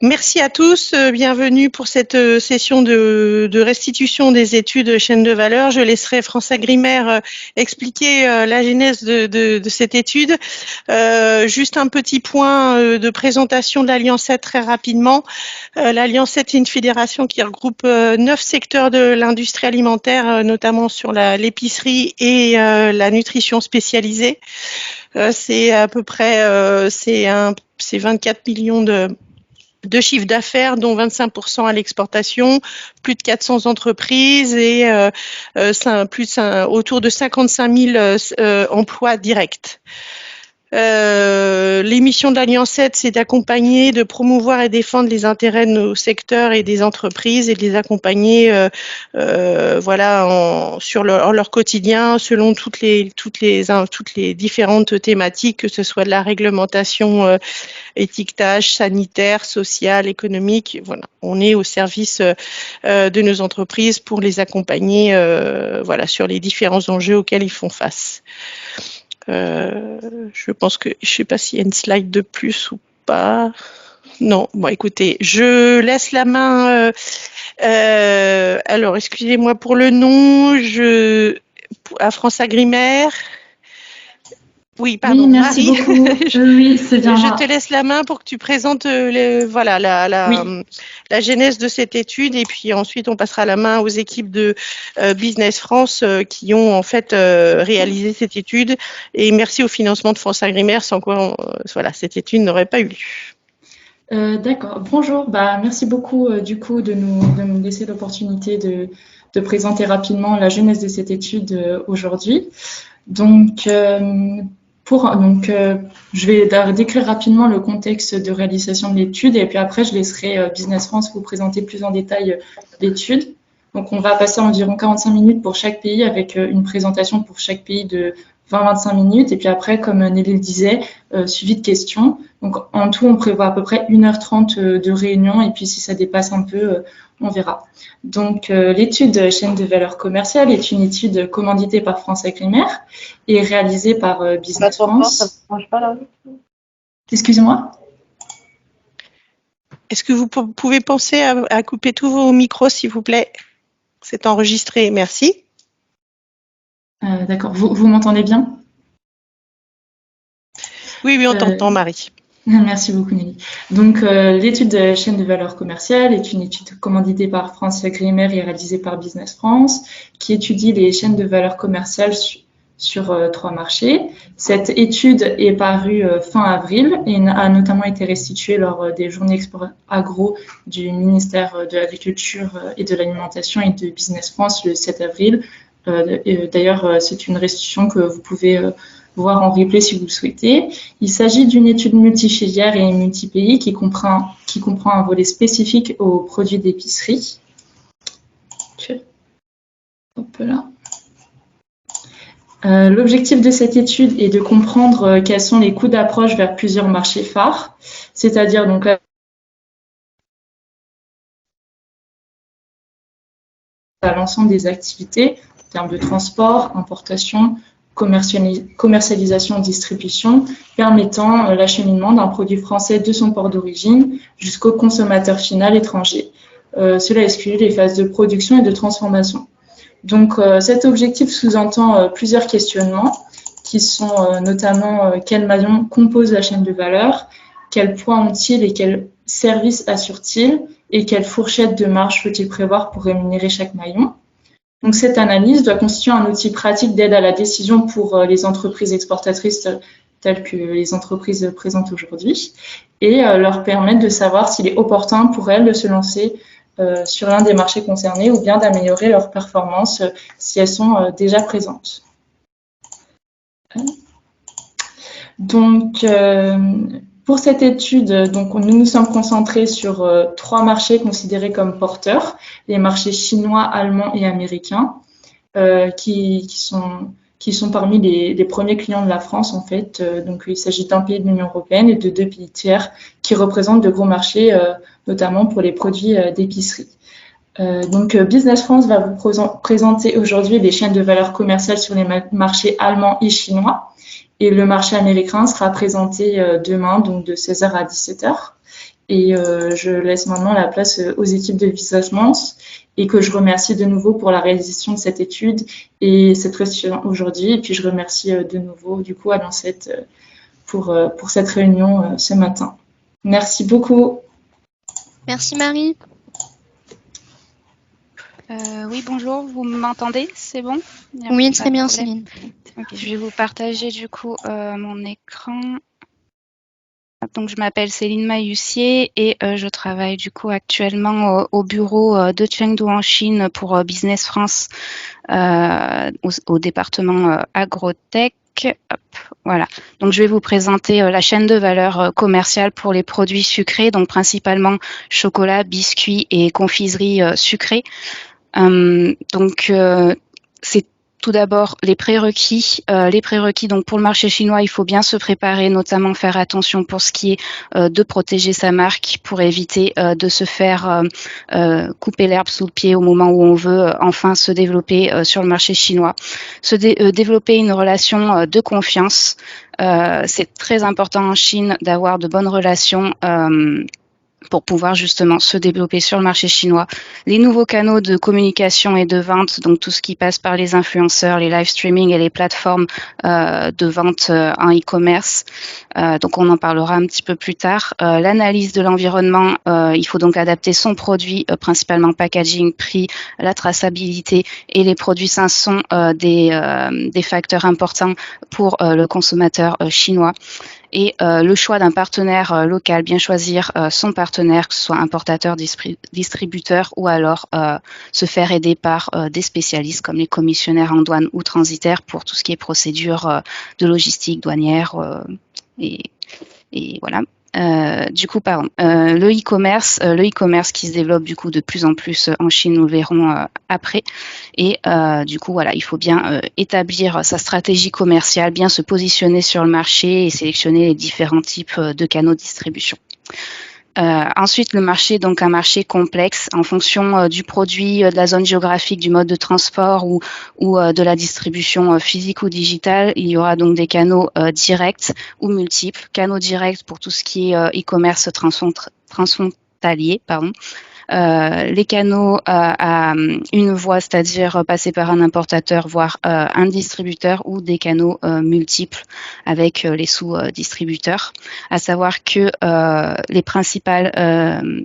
Merci à tous, bienvenue pour cette session de restitution des études chaîne de valeur. Je laisserai François Grimaire expliquer la genèse de cette étude. Juste un petit point de présentation de l'Alliance 7 très rapidement. L'Alliance 7 est une fédération qui regroupe 9 secteurs de l'industrie alimentaire, notamment sur l'épicerie et la nutrition spécialisée. C'est à peu près c'est 24 millions de chiffre d'affaires, dont 25% à l'exportation, plus de 400 entreprises et autour de 55 000 emplois directs. Les missions de l'Alliance 7, c'est d'accompagner, de promouvoir et défendre les intérêts de nos secteurs et des entreprises et de les accompagner sur leur quotidien selon toutes les différentes thématiques, que ce soit de la réglementation étiquetage sanitaire, social, économique. Voilà, on est au service de nos entreprises pour les accompagner sur les différents enjeux auxquels ils font face. Je pense que je sais pas s'il y a une slide de plus ou pas. Non, bon écoutez, je laisse la main. Alors, excusez-moi pour le nom, à François Grimaire. Oui, pardon, oui, merci Marie. beaucoup. Oui, c'est bien. Je te laisse la main pour que tu présentes la genèse de cette étude et puis ensuite on passera la main aux équipes de Business France qui ont en fait réalisé cette étude et merci au financement de François Grimaire sans quoi cette étude n'aurait pas eu lieu. D'accord. Bonjour. Merci beaucoup du coup de nous laisser l'opportunité de présenter rapidement la genèse de cette étude aujourd'hui. Donc, je vais décrire rapidement le contexte de réalisation de l'étude et puis après, je laisserai Business France vous présenter plus en détail l'étude. Donc, on va passer environ 45 minutes pour chaque pays avec une présentation pour chaque pays de 20-25 minutes. Et puis après, comme Nelly le disait, suivi de questions. Donc, en tout, on prévoit à peu près 1h30 de réunion. Et puis, si ça dépasse un peu, on verra. Donc, l'étude chaîne de valeur commerciale est une étude commanditée par François Grimaire et réalisée par Business France. Ça ne marche pas là. Excusez-moi. Est-ce que vous pouvez penser à couper tous vos micros, s'il vous plaît? C'est enregistré, merci. D'accord. Vous m'entendez bien? Oui, on t'entend, Marie. Merci beaucoup, Nelly. Donc, l'étude de chaîne de valeur commerciale est une étude commanditée par François Grimaire et réalisée par Business France, qui étudie les chaînes de valeur commerciale sur 3 marchés. Cette étude est parue fin avril et a notamment été restituée lors des journées Export Agro du ministère de l'Agriculture et de l'Alimentation et de Business France le 7 avril. D'ailleurs, c'est une restitution que vous pouvez voir en replay si vous le souhaitez. Il s'agit d'une étude multifilière et multi-pays qui comprend un volet spécifique aux produits d'épicerie. Hop là. L'objectif de cette étude est de comprendre quels sont les coûts d'approche vers plusieurs marchés phares, c'est-à-dire donc à l'ensemble des activités en termes de transport, importation, commercialisation, distribution, permettant l'acheminement d'un produit français de son port d'origine jusqu'au consommateur final étranger. Cela exclut les phases de production et de transformation. Donc, cet objectif sous-entend plusieurs questionnements qui sont notamment quel maillon compose la chaîne de valeur, quels points ont-ils et quels services assurent-ils et quelle fourchette de marge faut-il prévoir pour rémunérer chaque maillon. Donc, cette analyse doit constituer un outil pratique d'aide à la décision pour les entreprises exportatrices telles que les entreprises présentes aujourd'hui et leur permettre de savoir s'il est opportun pour elles de se lancer sur l'un des marchés concernés ou bien d'améliorer leurs performances si elles sont déjà présentes. Donc, pour cette étude, nous nous sommes concentrés sur 3 marchés considérés comme porteurs, les marchés chinois, allemands et américains, qui sont parmi les premiers clients de la France en fait. Donc, il s'agit d'un pays de l'Union européenne et de 2 pays tiers qui représentent de gros marchés, notamment pour les produits d'épicerie. Donc, Business France va vous présenter aujourd'hui les chaînes de valeur commerciale sur les marchés allemands et chinois. Et le marché américain sera présenté demain, donc de 16h à 17h. Et je laisse maintenant la place aux équipes de business et que je remercie de nouveau pour la réalisation de cette étude et cette restitution aujourd'hui. Et puis je remercie de nouveau du coup à Lancet pour cette réunion ce matin. Merci beaucoup. Merci Marie. Oui, bonjour, vous m'entendez? C'est bon? Oui, très bien Céline. Okay, je vais vous partager du coup mon écran. Donc, je m'appelle Céline Maillussier et je travaille du coup actuellement au bureau de Chengdu en Chine pour Business France au département agrotech. Hop, voilà. Donc, je vais vous présenter la chaîne de valeur commerciale pour les produits sucrés, donc principalement chocolat, biscuits et confiseries sucrées. Donc, c'est tout d'abord les prérequis. Les prérequis, donc pour le marché chinois, il faut bien se préparer, notamment faire attention pour ce qui est de protéger sa marque, pour éviter de se faire couper l'herbe sous le pied au moment où on veut enfin se développer sur le marché chinois. Développer une relation de confiance. C'est très important en Chine d'avoir de bonnes relations pour pouvoir justement se développer sur le marché chinois. Les nouveaux canaux de communication et de vente, donc tout ce qui passe par les influenceurs, les live streaming et les plateformes de vente en e-commerce. Donc on en parlera un petit peu plus tard. L'analyse de l'environnement, il faut donc adapter son produit, principalement packaging, prix, la traçabilité et les produits sains sont des facteurs importants pour le consommateur chinois. Et le choix d'un partenaire local, bien choisir son partenaire, que ce soit importateur, distributeur ou alors se faire aider par des spécialistes comme les commissionnaires en douane ou transitaires pour tout ce qui est procédure de logistique douanière et voilà. Du coup, le e-commerce qui se développe du coup de plus en plus en Chine, nous le verrons après. Et du coup, voilà, il faut bien établir sa stratégie commerciale, bien se positionner sur le marché et sélectionner les différents types de canaux de distribution. Ensuite, le marché, donc un marché complexe en fonction du produit, de la zone géographique, du mode de transport ou de la distribution physique ou digitale. Il y aura donc des canaux directs ou multiples. Canaux directs pour tout ce qui est e-commerce transfrontalier, les canaux à une voie, c'est-à-dire passer par un importateur, voire un distributeur, ou des canaux multiples avec les sous-distributeurs. À savoir que les principales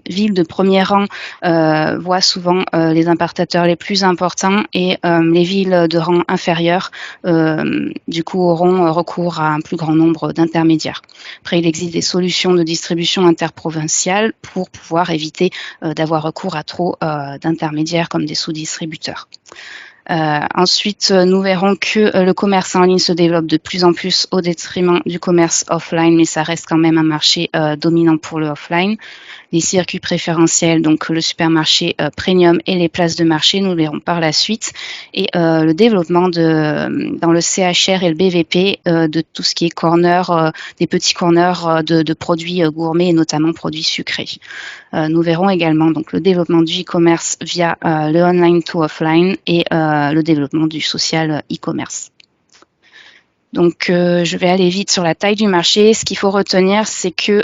villes de premier rang voient souvent les importateurs les plus importants et les villes de rang inférieur, du coup, auront recours à un plus grand nombre d'intermédiaires. Après, il existe des solutions de distribution interprovinciale pour pouvoir éviter d'avoir recours à trop d'intermédiaires comme des sous-distributeurs. Ensuite, nous verrons que le commerce en ligne se développe de plus en plus au détriment du commerce offline, mais ça reste quand même un marché dominant pour le offline. Les circuits préférentiels, donc le supermarché premium et les places de marché, nous le verrons par la suite. Et le développement dans le CHR et le BVP de tout ce qui est corner, des petits corners de produits gourmets et notamment produits sucrés. Nous verrons également donc le développement du e-commerce via le online to offline et le développement du social e-commerce. Donc, je vais aller vite sur la taille du marché. Ce qu'il faut retenir, c'est que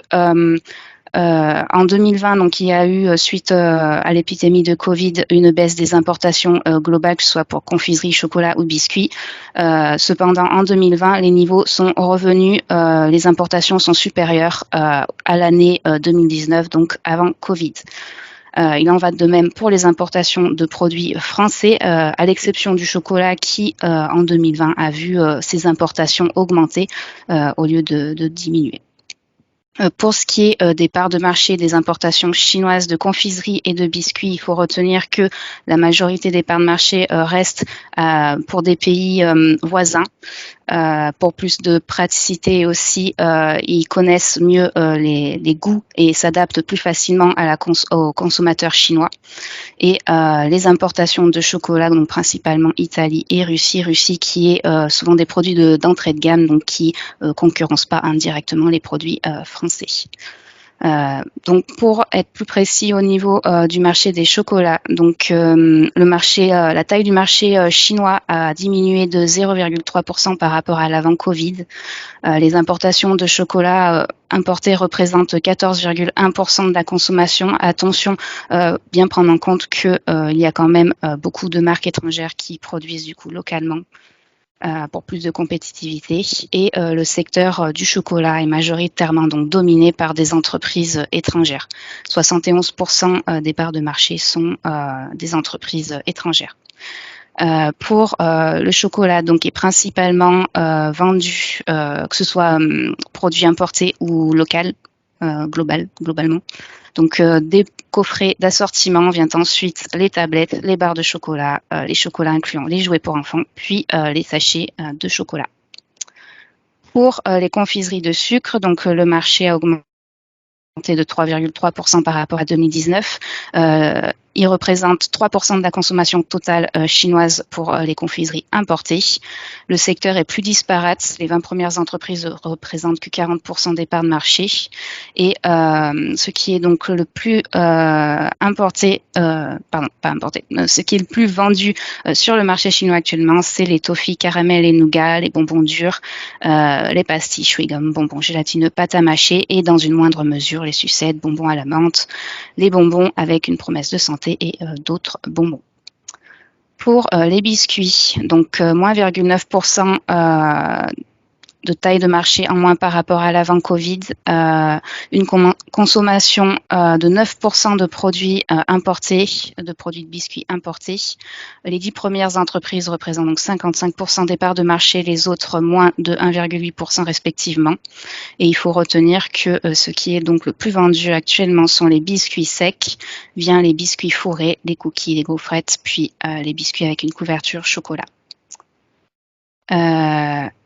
en 2020, donc il y a eu, suite à l'épidémie de Covid, une baisse des importations globales, que ce soit pour confiserie, chocolat ou biscuits. Cependant, en 2020, les niveaux sont revenus, les importations sont supérieures à l'année 2019, donc avant Covid. Il en va de même pour les importations de produits français, à l'exception du chocolat qui, en 2020, a vu ses importations augmenter au lieu de diminuer. Pour ce qui est des parts de marché des importations chinoises de confiserie et de biscuits, il faut retenir que la majorité des parts de marché restent pour des pays voisins. Pour plus de praticité aussi, ils connaissent mieux les goûts et s'adaptent plus facilement aux consommateurs chinois. Et les importations de chocolat, donc principalement Italie et Russie qui est souvent des produits d'entrée de gamme, donc qui concurrencent pas indirectement les produits français. Donc pour être plus précis au niveau du marché des chocolats, donc le marché, la taille du marché chinois a diminué de 0,3% par rapport à l'avant Covid. Les importations de chocolat importés représentent 14,1% de la consommation. Attention, bien prendre en compte que il y a quand même beaucoup de marques étrangères qui produisent du coup localement. Pour plus de compétitivité, et le secteur du chocolat est majoritairement donc dominé par des entreprises étrangères. 71% des parts de marché sont des entreprises étrangères. Pour le chocolat, donc est principalement vendu, que ce soit produit importé ou local, globalement. Donc des coffrets d'assortiment, vient ensuite les tablettes, les barres de chocolat, les chocolats incluant les jouets pour enfants, puis les sachets de chocolat. Pour les confiseries de sucre, donc le marché a augmenté de 3,3% par rapport à 2019. Il représente 3% de la consommation totale chinoise pour les confiseries importées. Le secteur est plus disparate. Les 20 premières entreprises représentent que 40% des parts de marché. Et ce qui est donc le plus ce qui est le plus vendu sur le marché chinois actuellement, c'est les toffees, caramel et nougat, les bonbons durs, les pastilles, chewing-gum, bonbons gélatineux, pâte à mâcher et dans une moindre mesure les sucettes, bonbons à la menthe, les bonbons avec une promesse de santé et d'autres bonbons. Pour les biscuits, donc moins 0,9% de taille de marché en moins par rapport à l'avant Covid, une consommation de 9% de produits importés, de produits de biscuits importés. Les 10 premières entreprises représentent donc 55% des parts de marché, les autres moins de 1,8% respectivement. Et il faut retenir que ce qui est donc le plus vendu actuellement sont les biscuits secs, vient les biscuits fourrés, les cookies, les gaufrettes, puis les biscuits avec une couverture chocolat.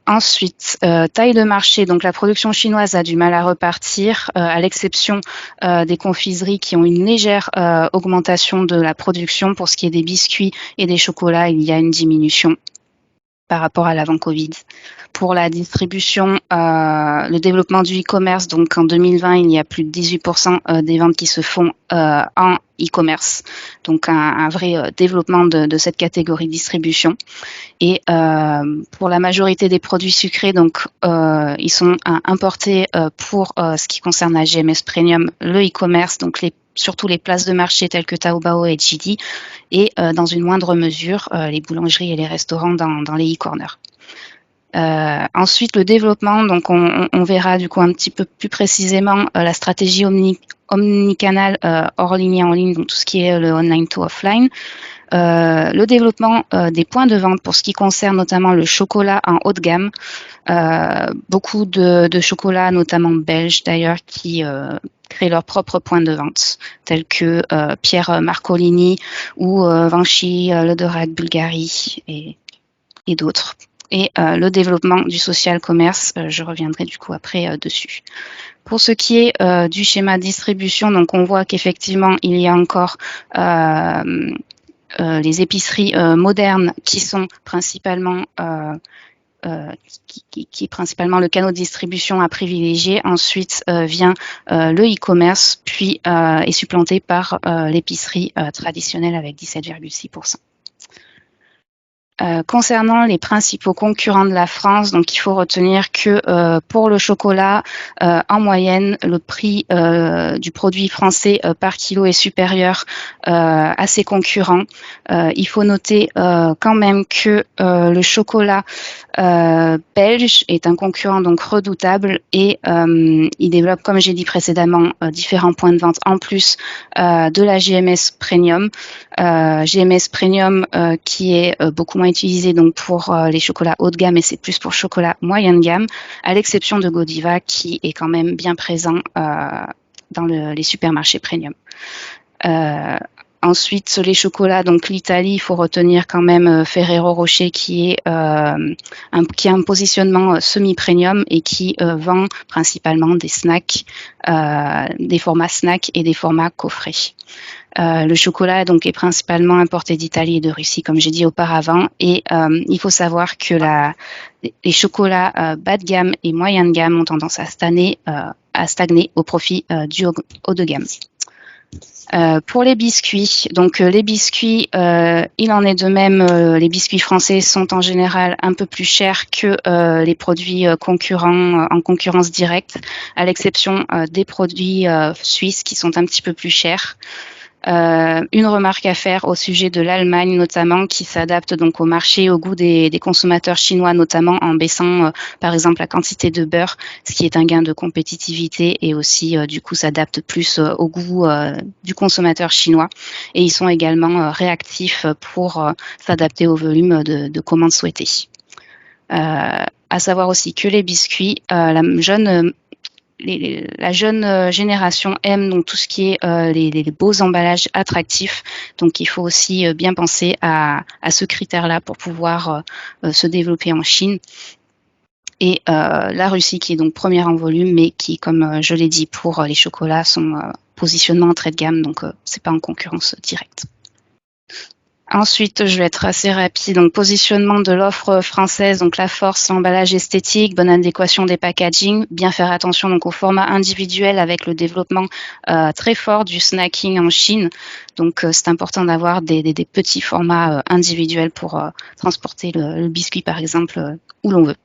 Ensuite, taille de marché, donc la production chinoise a du mal à repartir, à l'exception des confiseries qui ont une légère augmentation de la production. Pour ce qui est des biscuits et des chocolats, il y a une diminution par rapport à l'avant Covid. Pour la distribution, le développement du e-commerce, donc en 2020, il y a plus de 18% des ventes qui se font en e-commerce, donc un vrai développement de cette catégorie de distribution. Et pour la majorité des produits sucrés, donc ils sont importés pour ce qui concerne la GMS Premium, le e-commerce, donc surtout les places de marché telles que Taobao et JD, et dans une moindre mesure les boulangeries et les restaurants dans les e-corners. Ensuite, le développement, donc on verra du coup un petit peu plus précisément la stratégie omnicanal hors ligne et en ligne, donc tout ce qui est le online to offline. Le développement des points de vente pour ce qui concerne notamment le chocolat en haut de gamme. Beaucoup de chocolats, notamment belges d'ailleurs, qui créent leurs propres points de vente, tels que Pierre Marcolini ou Vinci, Le Dorac, Bulgarie et d'autres. Et le développement du social commerce, je reviendrai du coup après dessus. Pour ce qui est du schéma de distribution, donc on voit qu'effectivement il y a encore les épiceries modernes qui sont principalement qui est principalement le canal de distribution à privilégier. Ensuite vient le e-commerce, puis est supplanté par l'épicerie traditionnelle avec 17,6%. Concernant les principaux concurrents de la France, donc il faut retenir que pour le chocolat, en moyenne, le prix du produit français par kilo est supérieur à ses concurrents. Il faut noter quand même que le chocolat belge est un concurrent donc redoutable et il développe, comme j'ai dit précédemment, différents points de vente en plus de la GMS Premium. GMS Premium qui est beaucoup moins utilisé donc pour les chocolats haut de gamme, et c'est plus pour chocolat moyen de gamme, à l'exception de Godiva qui est quand même bien présent dans les supermarchés premium. Ensuite, les chocolats, donc l'Italie, il faut retenir quand même Ferrero Rocher qui a un positionnement semi-premium et qui vend principalement des snacks, des formats snacks et des formats coffrets. Le chocolat donc est principalement importé d'Italie et de Russie, comme j'ai dit auparavant, et il faut savoir que les chocolats bas de gamme et moyen de gamme ont tendance à stagner au profit du haut de gamme. Pour les biscuits, donc les biscuits, il en est de même, les biscuits français sont en général un peu plus chers que les produits concurrents en concurrence directe, à l'exception des produits suisses qui sont un petit peu plus chers. Une remarque à faire au sujet de l'Allemagne notamment, qui s'adapte donc au marché, au goût des consommateurs chinois, notamment en baissant par exemple la quantité de beurre, ce qui est un gain de compétitivité et aussi du coup s'adapte plus au goût du consommateur chinois. Et ils sont également réactifs pour s'adapter au volume de commandes souhaitées. À savoir aussi que les biscuits, la jeune génération aime donc tout ce qui est les beaux emballages attractifs. Donc, il faut aussi bien penser à ce critère-là pour pouvoir se développer en Chine. Et la Russie qui est donc première en volume, mais qui, comme je l'ai dit, pour les chocolats, son positionnement en trait de gamme, donc c'est pas en concurrence directe. Ensuite, je vais être assez rapide. Donc, positionnement de l'offre française, donc la force, l'emballage esthétique, bonne adéquation des packaging, bien faire attention donc au format individuel avec le développement très fort du snacking en Chine. Donc, c'est important d'avoir des petits formats individuels pour transporter le biscuit, par exemple, où l'on veut.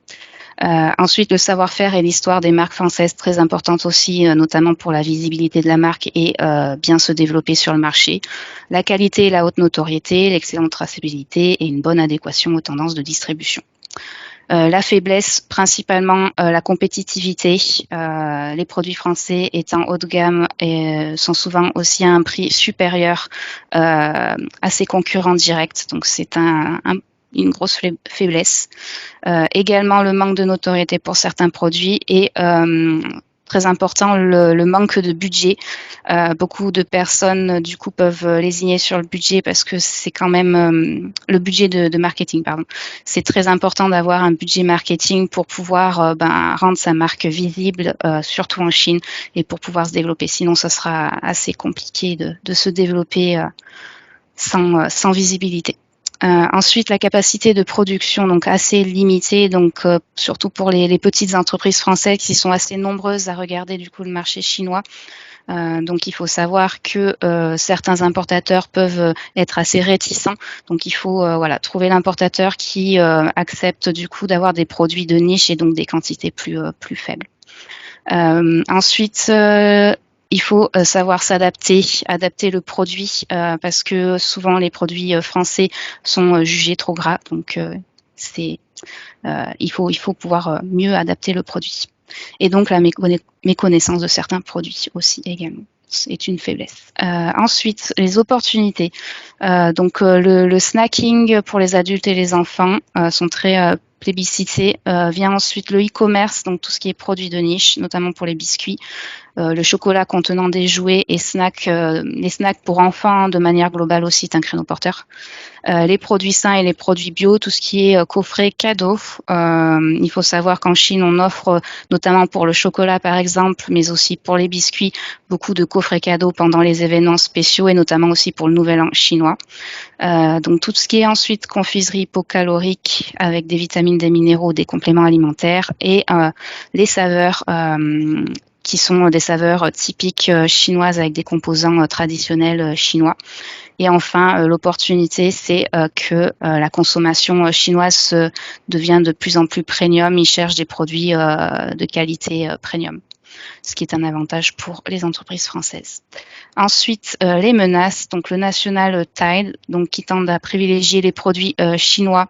Ensuite, le savoir-faire et l'histoire des marques françaises, très importante aussi, notamment pour la visibilité de la marque et bien se développer sur le marché. La qualité et la haute notoriété, l'excellente traçabilité et une bonne adéquation aux tendances de distribution. La faiblesse, principalement la compétitivité. Les produits français étant haut de gamme sont souvent aussi à un prix supérieur à ses concurrents directs. Donc, c'est une grosse faiblesse. Également le manque de notoriété pour certains produits et très important, le manque de budget. Beaucoup de personnes du coup peuvent lésigner sur le budget parce que c'est quand même le budget de marketing, pardon. C'est très important d'avoir un budget marketing pour pouvoir rendre sa marque visible, surtout en Chine, et pour pouvoir se développer. Sinon, ça sera assez compliqué de se développer sans visibilité. Ensuite, la capacité de production, donc assez limitée, donc surtout pour les petites entreprises françaises qui sont assez nombreuses à regarder du coup le marché chinois. Donc, il faut savoir que certains importateurs peuvent être assez réticents. Donc, il faut trouver l'importateur qui accepte du coup d'avoir des produits de niche et donc des quantités plus faibles. Ensuite, il faut savoir adapter le produit parce que souvent les produits français sont jugés trop gras. Donc, il faut pouvoir mieux adapter le produit. Et donc, la méconnaissance de certains produits aussi également. C'est une faiblesse. Ensuite, les opportunités. Donc, le snacking pour les adultes et les enfants sont très plébiscités. Vient ensuite le e-commerce, donc tout ce qui est produits de niche, notamment pour les biscuits. Le chocolat contenant des jouets et les snacks pour enfants de manière globale aussi est un créneau porteur. Les produits sains et les produits bio, tout ce qui est coffret cadeau. Il faut savoir qu'en Chine, on offre notamment pour le chocolat par exemple, mais aussi pour les biscuits, beaucoup de coffrets cadeaux pendant les événements spéciaux et notamment aussi pour le Nouvel An chinois. Donc tout ce qui est ensuite confiserie hypocalorique avec des vitamines, des minéraux, des compléments alimentaires et les saveurs qui sont des saveurs typiques chinoises avec des composants traditionnels chinois. Et enfin, l'opportunité, c'est que la consommation chinoise devient de plus en plus premium. Ils cherchent des produits de qualité premium, ce qui est un avantage pour les entreprises françaises. Ensuite, les menaces, donc le National Tide, donc qui tendent à privilégier les produits chinois.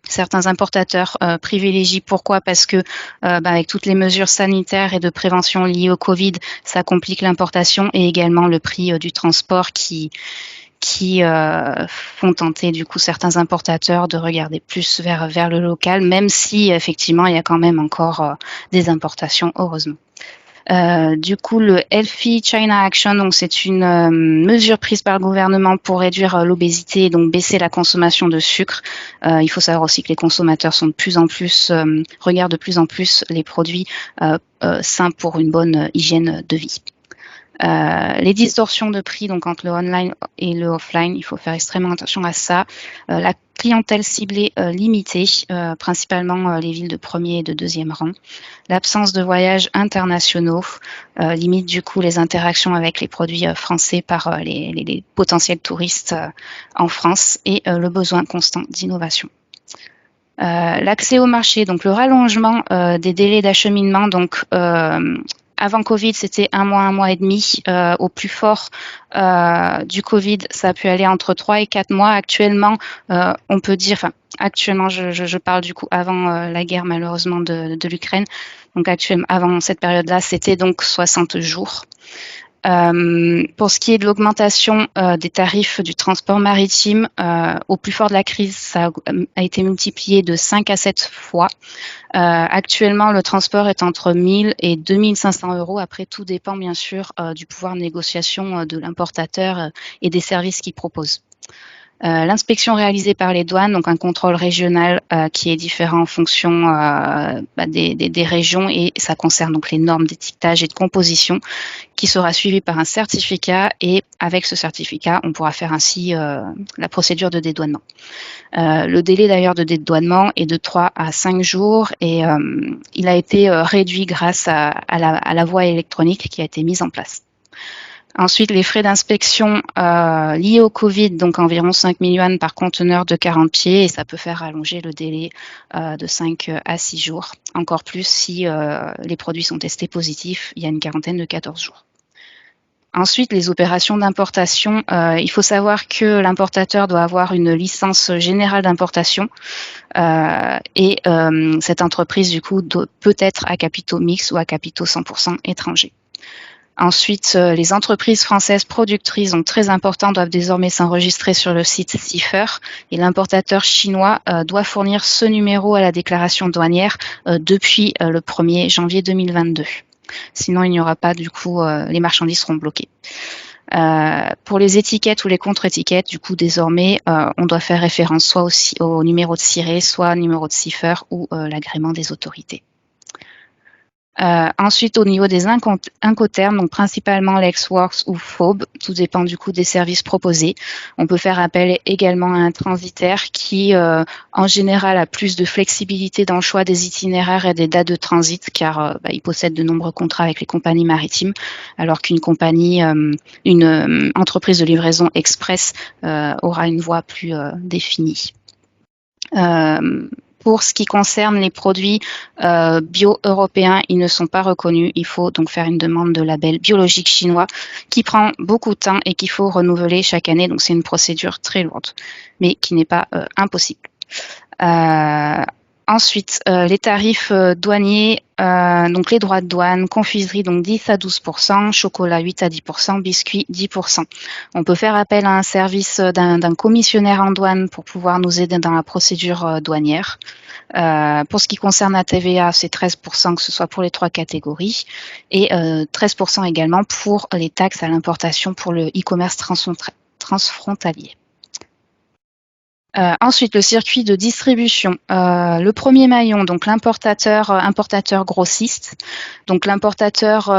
Certains importateurs privilégient. Pourquoi ? Parce que avec toutes les mesures sanitaires et de prévention liées au Covid, ça complique l'importation et également le prix du transport qui font tenter du coup certains importateurs de regarder plus vers le local, même si effectivement il y a quand même encore des importations, heureusement. Du coup, le Healthy China Action, donc c'est une mesure prise par le gouvernement pour réduire l'obésité et donc baisser la consommation de sucre. Il faut savoir aussi que les consommateurs sont de plus en plus regardent de plus en plus les produits sains pour une bonne hygiène de vie. Les distorsions de prix, donc entre le online et le offline, il faut faire extrêmement attention à ça. La clientèle ciblée limitée, principalement les villes de premier et de deuxième rang. L'absence de voyages internationaux limite du coup les interactions avec les produits français par les potentiels touristes en France et le besoin constant d'innovation. L'accès au marché, donc le rallongement des délais d'acheminement, donc avant Covid, c'était 1 mois et demi. Au plus fort du Covid, ça a pu aller entre 3 et 4 mois. Actuellement, on peut dire, enfin, actuellement, je parle du coup avant la guerre malheureusement de l'Ukraine. Donc actuellement, avant cette période-là, c'était donc 60 jours. Pour ce qui est de l'augmentation des tarifs du transport maritime, au plus fort de la crise, ça a été multiplié de 5 à 7 fois. Actuellement, le transport est entre 1000 et 2500 euros. Après, tout dépend bien sûr du pouvoir de négociation de l'importateur et des services qu'il propose. L'inspection réalisée par les douanes, donc un contrôle régional qui est différent en fonction des régions, et ça concerne donc les normes d'étiquetage et de composition, qui sera suivi par un certificat, et avec ce certificat, on pourra faire ainsi la procédure de dédouanement. Le délai d'ailleurs de dédouanement est de 3 à 5 jours, et il a été réduit grâce à la voie électronique qui a été mise en place. Ensuite, les frais d'inspection liés au Covid, donc environ 5 000 yuan par conteneur de 40 pieds, et ça peut faire allonger le délai de 5 à 6 jours. Encore plus si les produits sont testés positifs, il y a une quarantaine de 14 jours. Ensuite, les opérations d'importation. Il faut savoir que l'importateur doit avoir une licence générale d'importation et cette entreprise, du coup, peut être à capitaux mixtes ou à capitaux 100% étrangers. Ensuite, les entreprises françaises productrices, donc très importantes, doivent désormais s'enregistrer sur le site CIFER, et l'importateur chinois doit fournir ce numéro à la déclaration douanière depuis le 1er janvier 2022. Sinon, il n'y aura pas, du coup, les marchandises seront bloquées. Pour les étiquettes ou les contre-étiquettes, du coup, désormais, on doit faire référence soit au numéro de ciré, soit au numéro de CIFER ou l'agrément des autorités. Ensuite, au niveau des incoterms, donc principalement Lexworks ou Phobe, tout dépend du coup des services proposés. On peut faire appel également à un transitaire qui, en général, a plus de flexibilité dans le choix des itinéraires et des dates de transit, car il possède de nombreux contrats avec les compagnies maritimes, alors qu'une compagnie, une entreprise de livraison express aura une voie plus définie. Pour ce qui concerne les produits bio-européens, ils ne sont pas reconnus. Il faut donc faire une demande de label biologique chinois qui prend beaucoup de temps et qu'il faut renouveler chaque année. Donc c'est une procédure très lourde, mais qui n'est pas impossible. Ensuite, les tarifs douaniers, donc les droits de douane, confiserie donc 10 à 12%, chocolat 8 à 10%, biscuits 10%. On peut faire appel à un service d'un commissionnaire en douane pour pouvoir nous aider dans la procédure douanière. Pour ce qui concerne la TVA, c'est 13%, que ce soit pour les 3 catégories, et 13% également pour les taxes à l'importation pour le e-commerce transfrontalier. Ensuite, le circuit de distribution. Le premier maillon, donc l'importateur, importateur grossiste. Donc l'importateur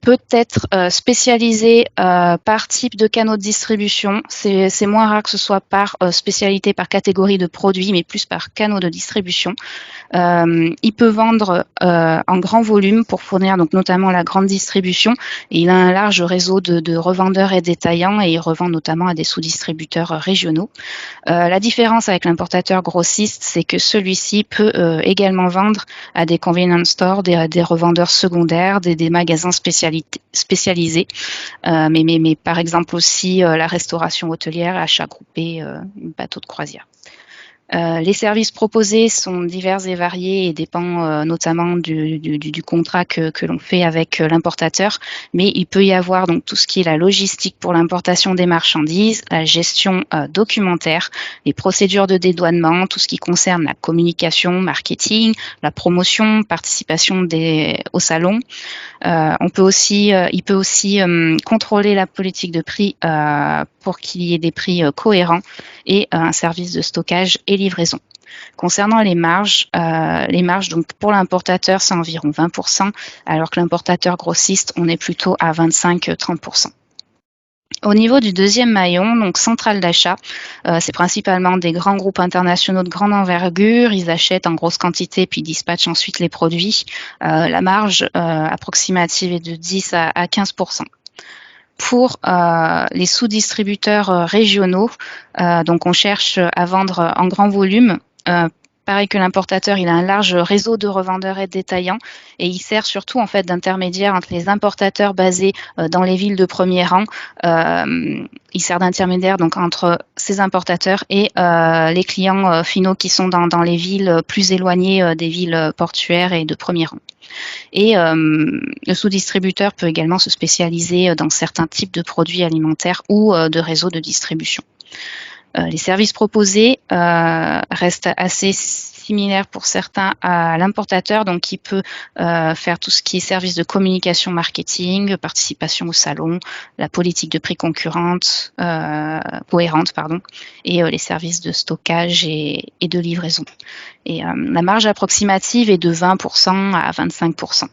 peut être spécialisé par type de canaux de distribution. C'est moins rare que ce soit par spécialité, par catégorie de produits, mais plus par canaux de distribution. Il peut vendre en grand volume pour fournir donc notamment la grande distribution, et il a un large réseau de revendeurs et détaillants, et il revend notamment à des sous-distributeurs régionaux. La différence avec l'importateur grossiste, c'est que celui-ci peut également vendre à des convenience stores, des revendeurs secondaires, des magasins spécialisés, mais par exemple aussi la restauration hôtelière, achat groupé, bateau de croisière. Les services proposés sont divers et variés et dépendent notamment du contrat que l'on fait avec l'importateur, mais il peut y avoir donc tout ce qui est la logistique pour l'importation des marchandises, la gestion documentaire, les procédures de dédouanement, tout ce qui concerne la communication, marketing, la promotion, participation au salon. Il peut aussi contrôler la politique de prix pour qu'il y ait des prix cohérents et un service de stockage et livraison. Concernant les marges donc pour l'importateur, c'est environ 20%, alors que l'importateur grossiste, on est plutôt à 25-30%. Au niveau du deuxième maillon, donc centrale d'achat, c'est principalement des grands groupes internationaux de grande envergure. Ils achètent en grosse quantité puis dispatchent ensuite les produits. La marge approximative est de 10 à 15%. Pour les sous-distributeurs régionaux, donc on cherche à vendre en grand volume. Pareil que l'importateur, il a un large réseau de revendeurs et de détaillants et il sert surtout en fait d'intermédiaire entre les importateurs basés dans les villes de premier rang. Il sert d'intermédiaire donc entre ces importateurs et les clients finaux qui sont dans les villes plus éloignées des villes portuaires et de premier rang. Et le sous-distributeur peut également se spécialiser dans certains types de produits alimentaires ou de réseaux de distribution. Les services proposés restent assez similaires pour certains à l'importateur, donc il peut faire tout ce qui est service de communication marketing, participation au salon, la politique de prix cohérente, et les services de stockage et de livraison. Et la marge approximative est de 20% à 25%.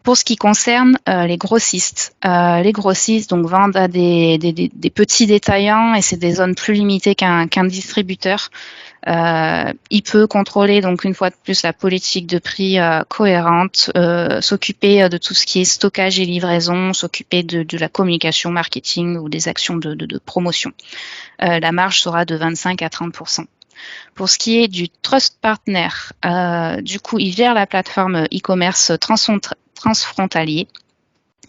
Pour ce qui concerne les grossistes donc vendent à des petits détaillants et c'est des zones plus limitées qu'un distributeur. Il peut contrôler donc une fois de plus la politique de prix cohérente, s'occuper de tout ce qui est stockage et livraison, s'occuper de la communication, marketing ou des actions de promotion. La marge sera de 25 à 30%. Pour ce qui est du Trust Partner, du coup, il gère la plateforme e-commerce transfrontalier.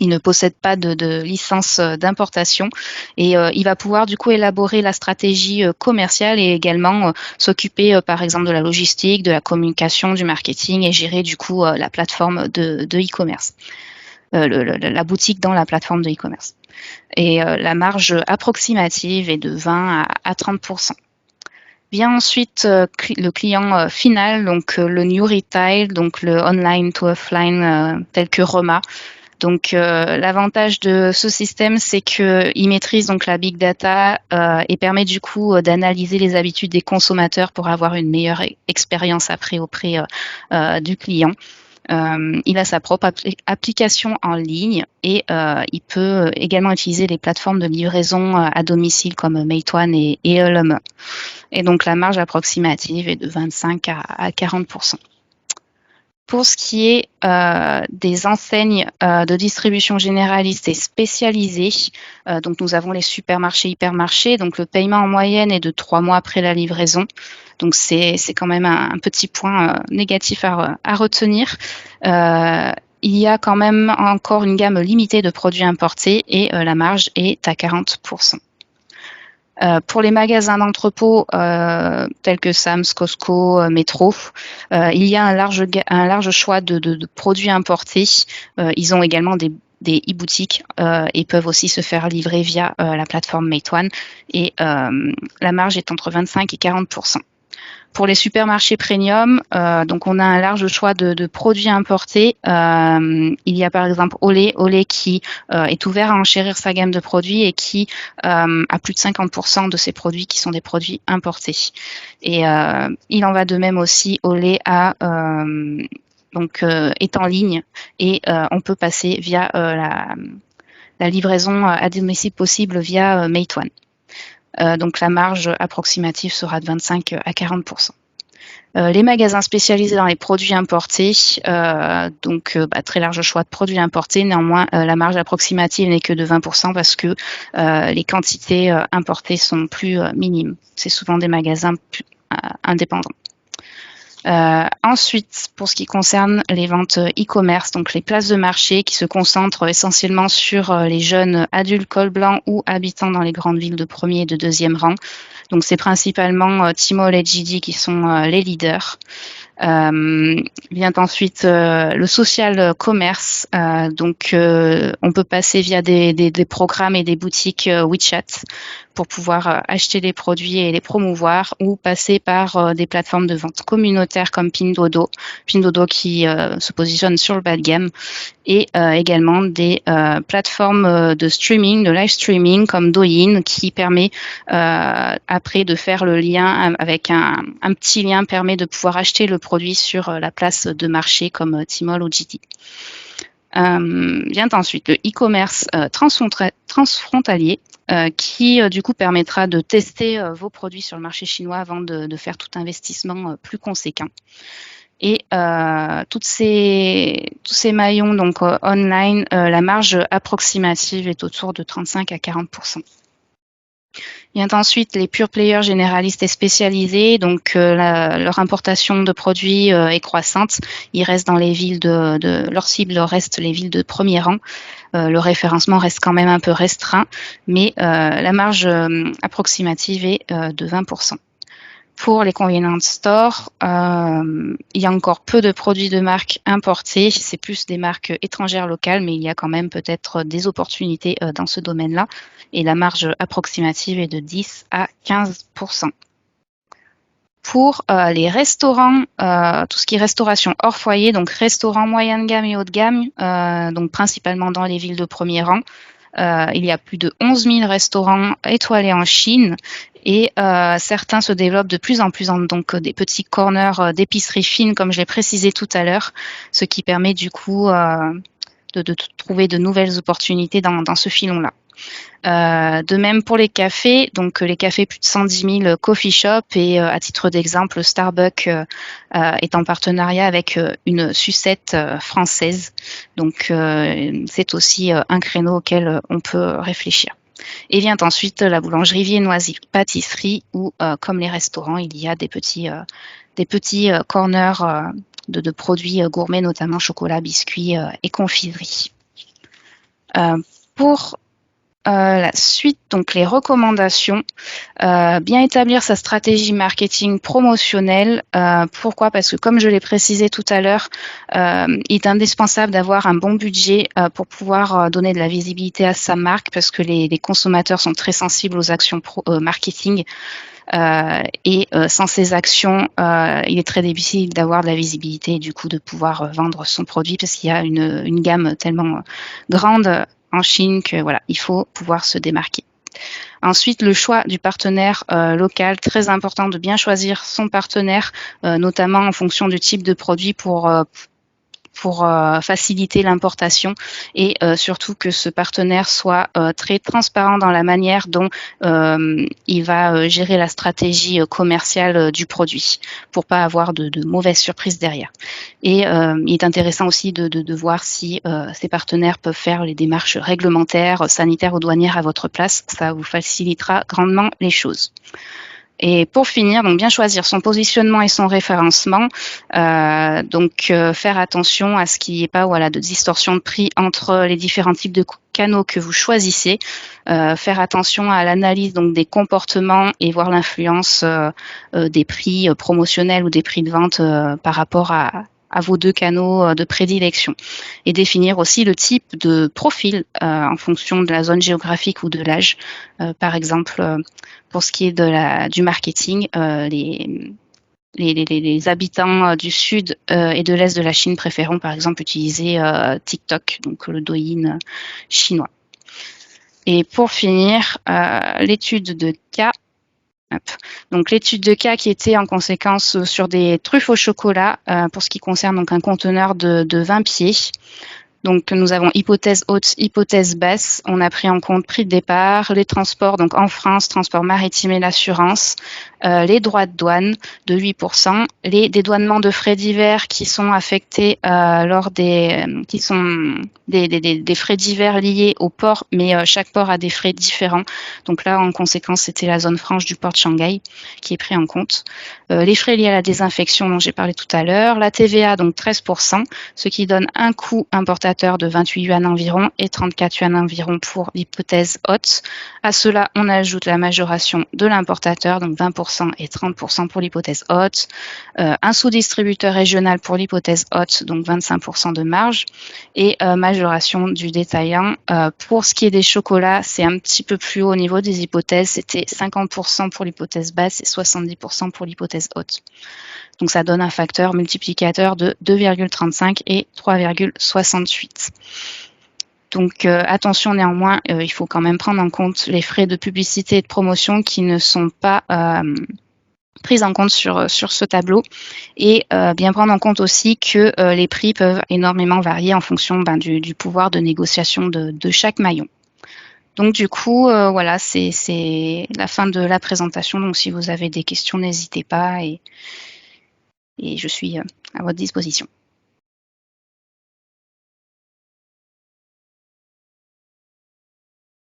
Il ne possède pas de licence d'importation et il va pouvoir du coup élaborer la stratégie commerciale et également s'occuper par exemple de la logistique, de la communication, du marketing et gérer du coup la plateforme de e-commerce, la boutique dans la plateforme de e-commerce. Et la marge approximative est de 20 à 30%. Vient ensuite le client final, donc le New Retail, donc le online to offline tel que Roma. Donc l'avantage de ce système, c'est qu'il maîtrise donc la big data et permet du coup d'analyser les habitudes des consommateurs pour avoir une meilleure expérience après auprès du client. Il a sa propre application en ligne et il peut également utiliser les plateformes de livraison à domicile comme Meituan et Ele.me. Et donc la marge approximative est de 25 à 40%. Pour ce qui est des enseignes de distribution généraliste et spécialisées, donc nous avons les supermarchés, hypermarchés. Donc le paiement en moyenne est de 3 mois après la livraison. Donc c'est quand même un petit point négatif à retenir. Il y a quand même encore une gamme limitée de produits importés et la marge est à 40%. Pour les magasins d'entrepôt tels que Sam's, Costco, Metro, il y a un large choix de produits importés. Ils ont également des e-boutiques et peuvent aussi se faire livrer via la plateforme Meituan et la marge est entre 25 et 40%. Pour les supermarchés premium, donc on a un large choix de produits importés. Il y a par exemple Olé qui est ouvert à enchérir sa gamme de produits et qui a plus de 50% de ses produits qui sont des produits importés. Et il en va de même aussi, Olé est en ligne et on peut passer via la livraison à domicile possible via Meituan. Donc la marge approximative sera de 25 à 40%. Les magasins spécialisés dans les produits importés, très large choix de produits importés. Néanmoins, la marge approximative n'est que de 20% parce que les quantités importées sont plus minimes. C'est souvent des magasins plus indépendants. Ensuite, pour ce qui concerne les ventes e-commerce, donc les places de marché qui se concentrent essentiellement sur les jeunes adultes col blanc ou habitants dans les grandes villes de premier et de deuxième rang. Donc c'est principalement Tmall et JD qui sont les leaders. Vient ensuite le social commerce. Donc on peut passer via des programmes et des boutiques WeChat pour pouvoir acheter les produits et les promouvoir, ou passer par des plateformes de vente communautaires comme Pinduoduo qui se positionne sur le bas de gamme, et également des plateformes de streaming, de live streaming comme Douyin, qui permet après de faire le lien avec un petit lien, permet de pouvoir acheter le produit sur la place de marché comme Tmall ou JD. Vient ensuite le e-commerce transfrontalier, qui du coup permettra de tester vos produits sur le marché chinois avant de faire tout investissement plus conséquent. Et tous ces maillons donc online, la marge approximative est autour de 35 à 40%. Vient ensuite les pure players généralistes et spécialisés, donc leur importation de produits est croissante. Ils restent dans les villes leur cible reste les villes de premier rang. Le référencement reste quand même un peu restreint, mais la marge approximative est de 20%. Pour les convenience stores, il y a encore peu de produits de marque importés. C'est plus des marques étrangères locales, mais il y a quand même peut-être des opportunités dans ce domaine-là. Et la marge approximative est de 10 à 15%. Pour les restaurants, tout ce qui est restauration hors foyer, donc restaurants moyen de gamme et haut de gamme, donc principalement dans les villes de premier rang, il y a plus de 11 000 restaurants étoilés en Chine, et certains se développent de plus en plus en donc des petits corners d'épicerie fine, comme je l'ai précisé tout à l'heure, ce qui permet du coup de trouver de nouvelles opportunités dans ce filon-là. De même pour les cafés, donc les cafés plus de 110 000 coffee shops, et à titre d'exemple, Starbucks est en partenariat avec une sucette française. Donc c'est aussi un créneau auquel on peut réfléchir. Et vient ensuite la boulangerie, viennoiserie, pâtisserie, où comme les restaurants, il y a des petits corners de produits gourmets, notamment chocolat, biscuits et confiserie. Pour la suite, donc les recommandations, bien établir sa stratégie marketing promotionnelle. Pourquoi ? Parce que comme je l'ai précisé tout à l'heure, il est indispensable d'avoir un bon budget pour pouvoir donner de la visibilité à sa marque, parce que les consommateurs sont très sensibles aux actions marketing. Et sans ces actions, il est très difficile d'avoir de la visibilité et du coup de pouvoir vendre son produit, parce qu'il y a une gamme tellement grande en Chine que voilà, il faut pouvoir se démarquer. Ensuite, le choix du partenaire local, très important de bien choisir son partenaire, notamment en fonction du type de produit pour faciliter l'importation, et surtout que ce partenaire soit très transparent dans la manière dont il va gérer la stratégie commerciale du produit, pour pas avoir de mauvaises surprises derrière. Et il est intéressant aussi de voir si ces partenaires peuvent faire les démarches réglementaires, sanitaires ou douanières à votre place. Ça vous facilitera grandement les choses. Et pour finir, donc bien choisir son positionnement et son référencement. Faire attention à ce qu'il n'y ait pas de distorsion de prix entre les différents types de canaux que vous choisissez. Faire attention à l'analyse donc des comportements et voir l'influence des prix promotionnels ou des prix de vente par rapport à vos deux canaux de prédilection, et définir aussi le type de profil en fonction de la zone géographique ou de l'âge. Par exemple, pour ce qui est du marketing, les habitants du sud et de l'est de la Chine préféreront par exemple utiliser TikTok, donc le Douyin chinois. Et pour finir, l'étude de cas. Donc l'étude de cas qui était en conséquence sur des truffes au chocolat, pour ce qui concerne donc un conteneur de 20 pieds. Donc, nous avons hypothèse haute, hypothèse basse. On a pris en compte prix de départ, les transports, donc en France, transport maritime et l'assurance, les droits de douane de 8%, les dédouanements de frais divers qui sont affectés lors des frais divers liés au port, mais chaque port a des frais différents. Donc là, en conséquence, c'était la zone franche du port de Shanghai qui est pris en compte. Les frais liés à la désinfection dont j'ai parlé tout à l'heure, la TVA, donc 13%, ce qui donne un coût importateur de 28 yuan environ et 34 yuan environ pour l'hypothèse haute. À cela, on ajoute la majoration de l'importateur, donc 20% et 30% pour l'hypothèse haute, un sous-distributeur régional pour l'hypothèse haute, donc 25% de marge, et majoration du détaillant. Pour ce qui est des chocolats, c'est un petit peu plus haut au niveau des hypothèses, c'était 50% pour l'hypothèse basse et 70% pour l'hypothèse haute. Donc ça donne un facteur multiplicateur de 2,35 et 3,68. Donc attention néanmoins, il faut quand même prendre en compte les frais de publicité et de promotion qui ne sont pas pris en compte sur ce tableau, et bien prendre en compte aussi que les prix peuvent énormément varier en fonction du pouvoir de négociation de chaque maillon. Donc du coup, voilà, c'est la fin de la présentation. Donc si vous avez des questions, n'hésitez pas, et je suis à votre disposition.